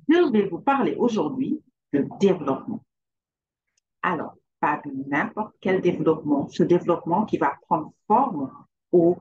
Je vais vous parler aujourd'hui de développement. Alors, pas de n'importe quel développement, ce développement qui va prendre forme au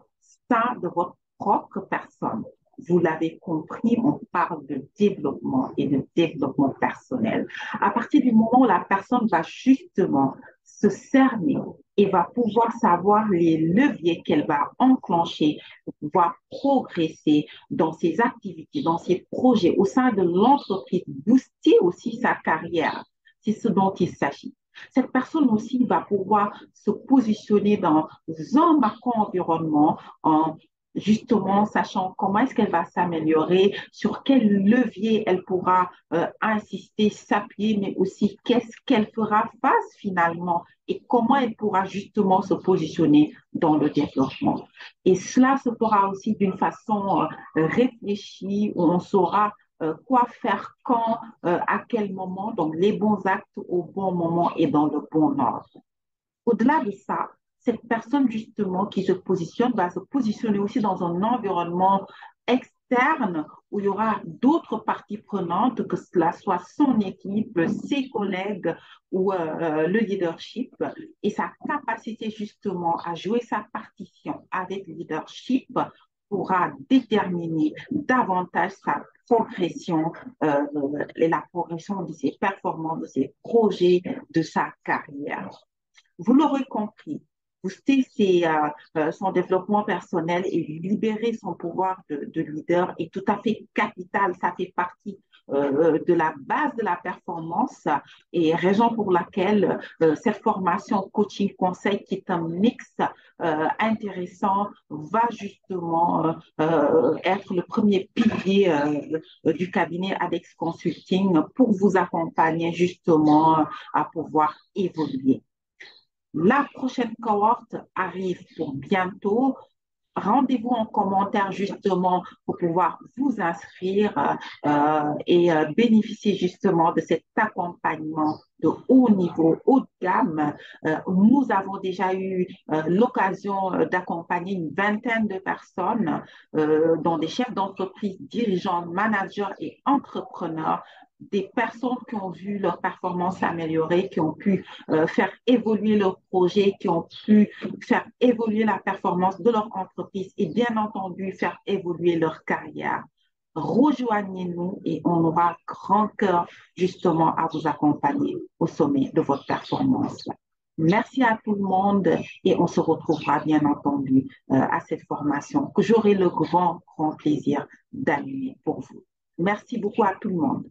sein de votre propre personne. Vous l'avez compris, on parle de développement et de développement personnel. À partir du moment où la personne va justement se cerner et va pouvoir savoir les leviers qu'elle va enclencher pour pouvoir progresser dans ses activités, dans ses projets au sein de l'entreprise, booster aussi sa carrière. C'est ce dont il s'agit. Cette personne aussi va pouvoir se positionner dans un macro-environnement en justement sachant comment est-ce qu'elle va s'améliorer, sur quel levier elle pourra insister, s'appuyer, mais aussi qu'est-ce qu'elle fera face finalement et comment elle pourra justement se positionner dans le développement. Et cela se fera aussi d'une façon réfléchie, où on saura quoi faire quand, à quel moment, donc les bons actes au bon moment et dans le bon ordre. Au-delà de ça, cette personne justement qui se positionne va se positionner aussi dans un environnement externe où il y aura d'autres parties prenantes, que cela soit son équipe, ses collègues ou le leadership, et sa capacité justement à jouer sa partition avec le leadership pourra déterminer davantage sa progression et la progression de ses performances, de ses projets, de sa carrière. Vous l'aurez compris, booster son développement personnel et libérer son pouvoir de leader est tout à fait capital. Ça fait partie de la base de la performance et raison pour laquelle cette formation coaching conseil qui est un mix intéressant va justement être le premier pilier du cabinet ADEX Consulting pour vous accompagner justement à pouvoir évoluer. La prochaine cohorte arrive pour bientôt. Rendez-vous en commentaire justement pour pouvoir vous inscrire et bénéficier justement de cet accompagnement de haut niveau, haut de gamme. Nous avons déjà eu l'occasion d'accompagner une vingtaine de personnes, dont des chefs d'entreprise, dirigeants, managers et entrepreneurs, des personnes qui ont vu leur performance s'améliorer, qui ont pu faire évoluer leur projet, qui ont pu faire évoluer la performance de leur entreprise et bien entendu faire évoluer leur carrière. Rejoignez-nous et on aura grand cœur justement à vous accompagner au sommet de votre performance. Merci à tout le monde et on se retrouvera bien entendu à cette formation que j'aurai le grand plaisir d'animer pour vous. Merci beaucoup à tout le monde.